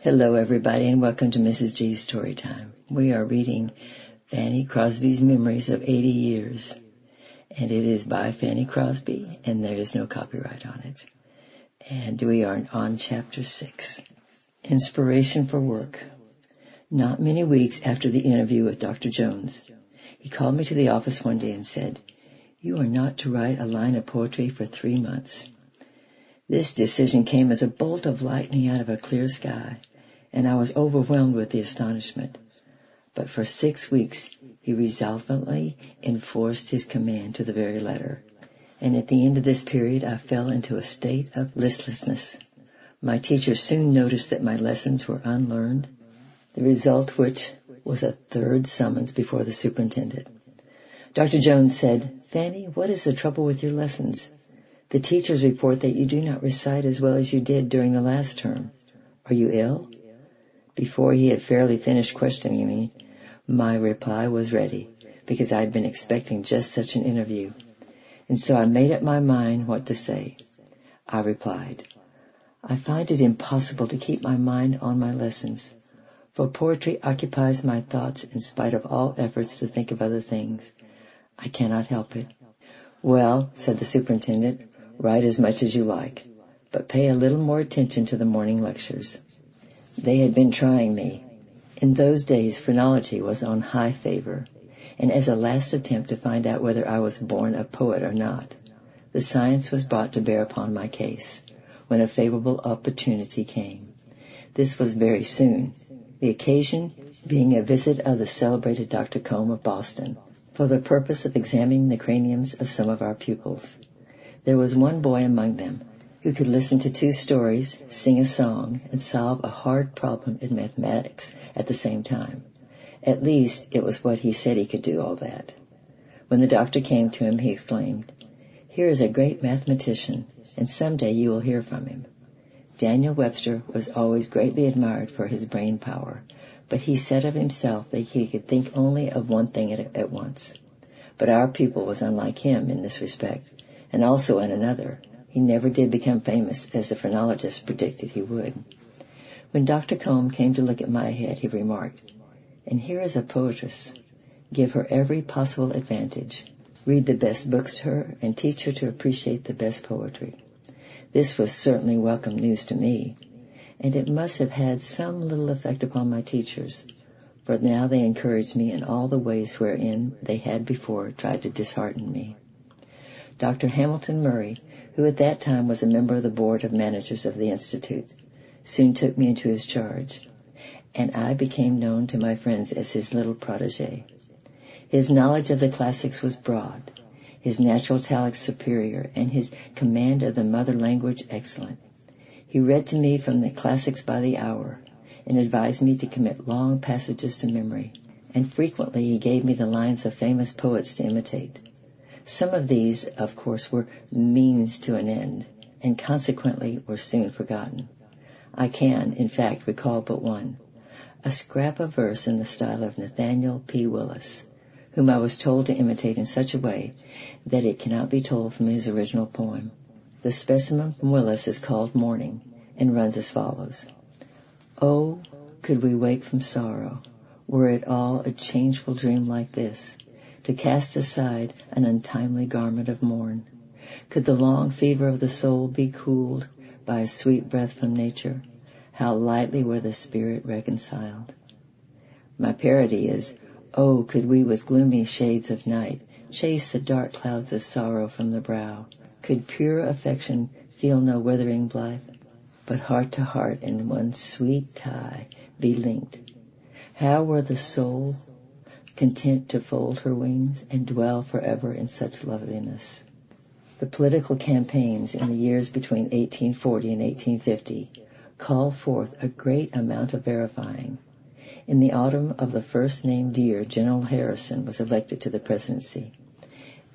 Hello, everybody, and welcome to Mrs. G's Storytime. We are reading Fanny Crosby's Memories of 80 Years, and it is by Fanny Crosby, and there is no copyright on it. And we are on Chapter 6, Inspiration for Work. Not many weeks after the interview with Dr. Jones, he called me to the office one day and said, "You are not to write a line of poetry for 3 months." This decision came as a bolt of lightning out of a clear sky, and I was overwhelmed with the astonishment. But for 6 weeks he resolutely enforced his command to the very letter, and at the end of this period I fell into a state of listlessness. My teacher soon noticed that my lessons were unlearned, the result which was a third summons before the superintendent. Dr. Jones said, "Fanny, what is the trouble with your lessons? The teachers report that you do not recite as well as you did during the last term. Are you ill?" Before he had fairly finished questioning me, my reply was ready, because I had been expecting just such an interview. And so I made up my mind what to say. I replied, "I find it impossible to keep my mind on my lessons, for poetry occupies my thoughts in spite of all efforts to think of other things. I cannot help it." "Well," said the superintendent, "write as much as you like, but pay a little more attention to the morning lectures." They had been trying me. In those days, phrenology was on high favor, and as a last attempt to find out whether I was born a poet or not, the science was brought to bear upon my case, when a favorable opportunity came. This was very soon, the occasion being a visit of the celebrated Dr. Combe of Boston, for the purpose of examining the craniums of some of our pupils. There was one boy among them who could listen to 2 stories, sing a song, and solve a hard problem in mathematics at the same time. At least, it was what he said he could do all that. When the doctor came to him, he exclaimed, "Here is a great mathematician, and someday you will hear from him." Daniel Webster was always greatly admired for his brain power, but he said of himself that he could think only of one thing at once. But our pupil was unlike him in this respect, and also in another. He never did become famous, as the phrenologists predicted he would. When Dr. Combe came to look at my head, he remarked, "And here is a poetess. Give her every possible advantage. Read the best books to her, and teach her to appreciate the best poetry." This was certainly welcome news to me, and it must have had some little effect upon my teachers, for now they encouraged me in all the ways wherein they had before tried to dishearten me. Dr. Hamilton Murray, who at that time was a member of the board of managers of the Institute, soon took me into his charge, and I became known to my friends as his little protege. His knowledge of the classics was broad, his natural talents superior, and his command of the mother language excellent. He read to me from the classics by the hour, and advised me to commit long passages to memory, and frequently he gave me the lines of famous poets to imitate. Some of these, of course, were means to an end, and consequently were soon forgotten. I can, in fact, recall but one, a scrap of verse in the style of Nathaniel P. Willis, whom I was told to imitate in such a way that it cannot be told from his original poem. The specimen from Willis is called Morning, and runs as follows. "Oh, could we wake from sorrow, were it all a changeful dream like this, to cast aside an untimely garment of morn? Could the long fever of the soul be cooled by a sweet breath from nature, how lightly were the spirit reconciled." My parody is, "Oh, could we with gloomy shades of night chase the dark clouds of sorrow from the brow? Could pure affection feel no withering blight, but heart to heart in one sweet tie be linked? How were the soul content to fold her wings and dwell forever in such loveliness?" The political campaigns in the years between 1840 and 1850 called forth a great amount of verifying. In the autumn of the first named year, General Harrison was elected to the presidency.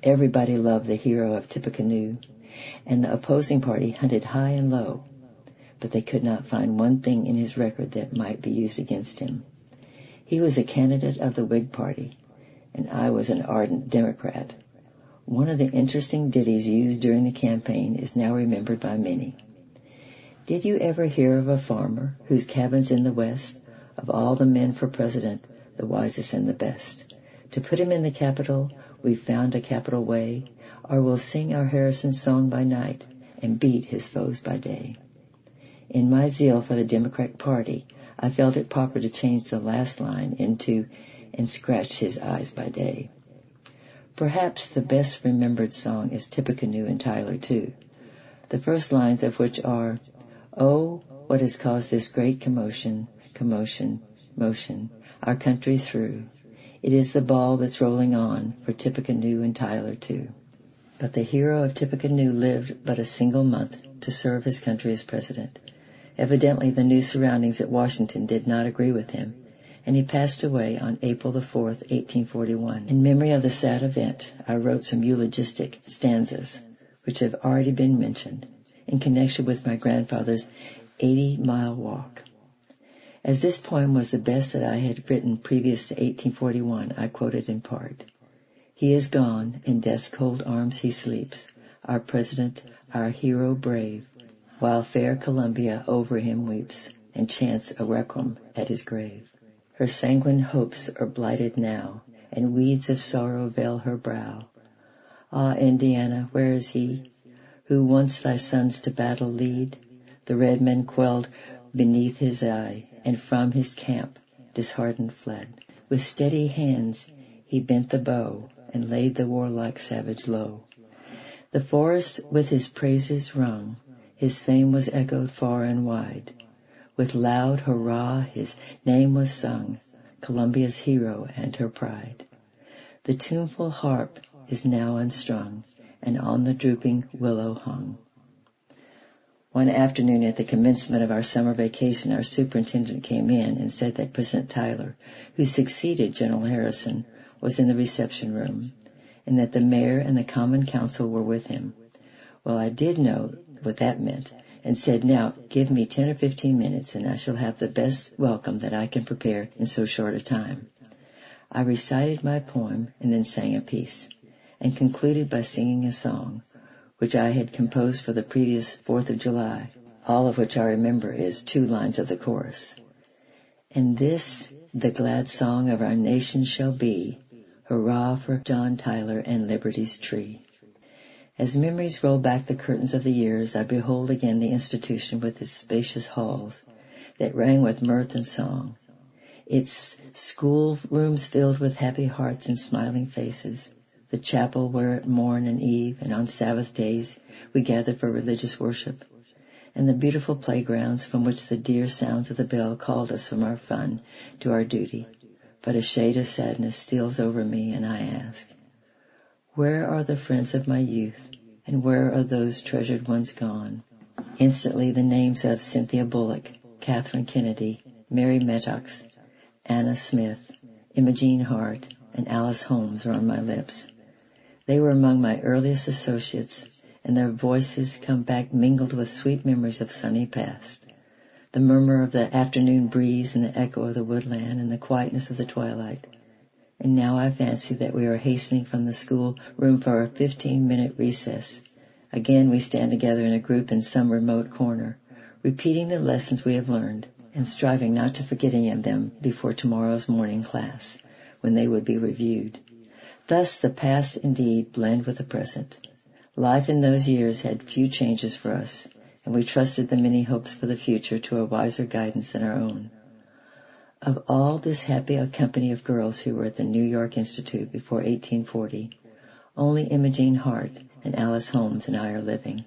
Everybody loved the hero of Tippecanoe, and the opposing party hunted high and low, but they could not find one thing in his record that might be used against him. He was a candidate of the Whig Party, and I was an ardent Democrat. One of the interesting ditties used during the campaign is now remembered by many. Did you ever hear of a farmer whose cabin's in the West, of all the men for president, the wisest and the best? To put him in the Capitol, we've found a capital way, or we'll sing our Harrison song by night and beat his foes by day. In my zeal for the Democratic Party, I felt it proper to change the last line into, and scratch his eyes by day. Perhaps the best remembered song is Tippecanoe and Tyler, too, the first lines of which are, "Oh, what has caused this great commotion, commotion, motion, our country through? It is the ball that's rolling on for Tippecanoe and Tyler, too." But the hero of Tippecanoe lived but a single month to serve his country as president. Evidently the new surroundings at Washington did not agree with him, and he passed away on April the 4th, 1841. In memory of the sad event, I wrote some eulogistic stanzas, which have already been mentioned, in connection with my grandfather's 80-mile walk. As this poem was the best that I had written previous to 1841, I quote it in part. "He is gone, in death's cold arms he sleeps, our president, our hero brave, while fair Columbia over him weeps, and chants a requiem at his grave. Her sanguine hopes are blighted now, and weeds of sorrow veil her brow. Ah, Indiana, where is he, who once thy sons to battle lead? The red men quelled beneath his eye, and from his camp disheartened fled. With steady hands he bent the bow, and laid the warlike savage low. The forest with his praises rung, his fame was echoed far and wide. With loud hurrah his name was sung, Columbia's hero and her pride. The tuneful harp is now unstrung, and on the drooping willow hung." One afternoon at the commencement of our summer vacation, our superintendent came in and said that President Tyler, who succeeded General Harrison, was in the reception room, and that the mayor and the common council were with him. Well, I did know what that meant, and said, "Now, give me 10 or 15 minutes, and I shall have the best welcome that I can prepare in so short a time." I recited my poem and then sang a piece, and concluded by singing a song, which I had composed for the previous 4th of July, all of which I remember is 2 lines of the chorus. "And this, the glad song of our nation shall be, hurrah for John Tyler and Liberty's tree." As memories roll back the curtains of the years, I behold again the institution with its spacious halls that rang with mirth and song, its school rooms filled with happy hearts and smiling faces, the chapel where at morn and eve and on Sabbath days we gathered for religious worship, and the beautiful playgrounds from which the dear sounds of the bell called us from our fun to our duty. But a shade of sadness steals over me, and I ask, where are the friends of my youth, and where are those treasured ones gone? Instantly the names of Cynthia Bullock, Catherine Kennedy, Mary Maddox, Anna Smith, Imogene Hart, and Alice Holmes are on my lips. They were among my earliest associates, and their voices come back mingled with sweet memories of sunny past. The murmur of the afternoon breeze and the echo of the woodland and the quietness of the twilight. And now I fancy that we are hastening from the school room for a 15-minute recess. Again we stand together in a group in some remote corner, repeating the lessons we have learned and striving not to forget any of them before tomorrow's morning class, when they would be reviewed. Thus the past indeed blend with the present. Life in those years had few changes for us, and we trusted the many hopes for the future to a wiser guidance than our own. Of all this happy company of girls who were at the New York Institute before 1840, only Imogene Hart and Alice Holmes and I are living.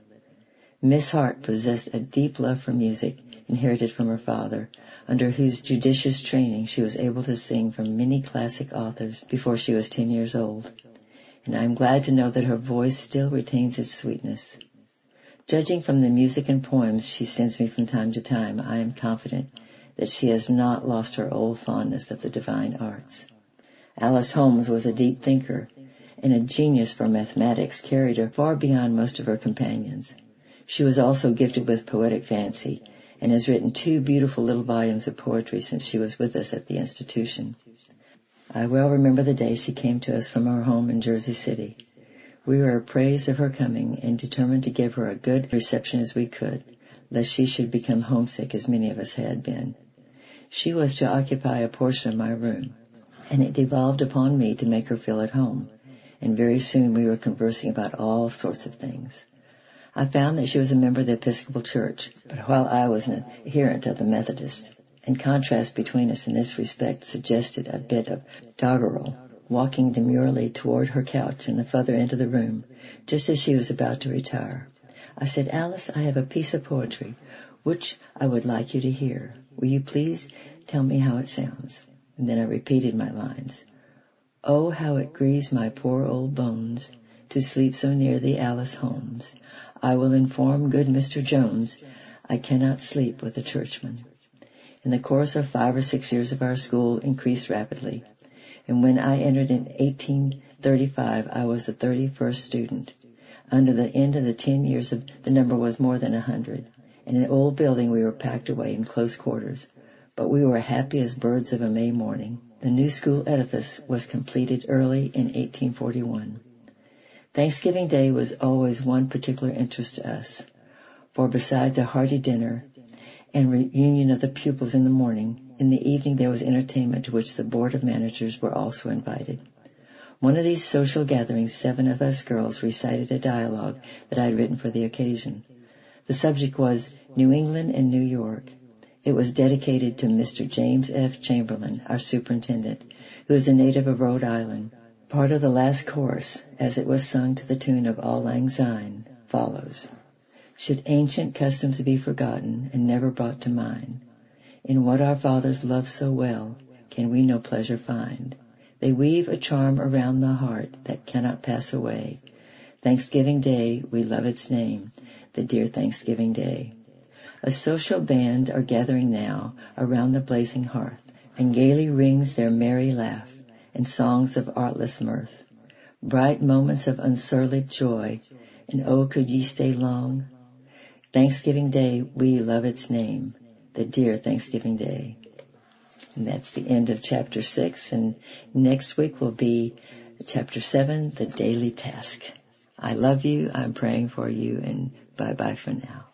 Miss Hart possessed a deep love for music, inherited from her father, under whose judicious training she was able to sing from many classic authors before she was 10 years old, and I am glad to know that her voice still retains its sweetness. Judging from the music and poems she sends me from time to time, I am confident that she has not lost her old fondness of the divine arts. Alice Holmes was a deep thinker, and a genius for mathematics carried her far beyond most of her companions. She was also gifted with poetic fancy, and has written 2 beautiful little volumes of poetry since she was with us at the institution. I well remember the day she came to us from our home in Jersey City. We were appraised of her coming and determined to give her a good reception as we could, lest she should become homesick as many of us had been. She was to occupy a portion of my room, and it devolved upon me to make her feel at home, and very soon we were conversing about all sorts of things. I found that she was a member of the Episcopal Church, but while I was an adherent of the Methodist, and contrast between us in this respect suggested a bit of doggerel, walking demurely toward her couch in the further end of the room, just as she was about to retire. I said, "Alice, I have a piece of poetry which I would like you to hear. Will you please tell me how it sounds?" And then I repeated my lines. "Oh, how it grieves my poor old bones to sleep so near the Alice Holmes. I will inform good Mr. Jones I cannot sleep with a churchman." In the course of 5 or 6 years of our school increased rapidly, and when I entered in 1835 I was the 31st student. Under the end of the 10 years the number was more than 100. In an old building we were packed away in close quarters, but we were happy as birds of a May morning. The new school edifice was completed early in 1841. Thanksgiving Day was always one particular interest to us, for besides a hearty dinner and reunion of the pupils in the morning, in the evening there was entertainment to which the Board of Managers were also invited. One of these social gatherings 7 of us girls recited a dialogue that I had written for the occasion. The subject was New England and New York. It was dedicated to Mr. James F. Chamberlain, our superintendent, who is a native of Rhode Island. Part of the last chorus, as it was sung to the tune of Auld Lang Syne, follows. Should ancient customs be forgotten and never brought to mind, in what our fathers loved so well, can we no pleasure find? They weave a charm around the heart that cannot pass away. Thanksgiving Day, we love its name, the dear Thanksgiving Day. A social band are gathering now around the blazing hearth, and gaily rings their merry laugh and songs of artless mirth. Bright moments of unsullied joy, and oh, could ye stay long? Thanksgiving Day, we love its name, the dear Thanksgiving Day. And that's the end of chapter 6, and next week will be chapter 7, the daily task. I love you, I'm praying for you, and bye-bye for now.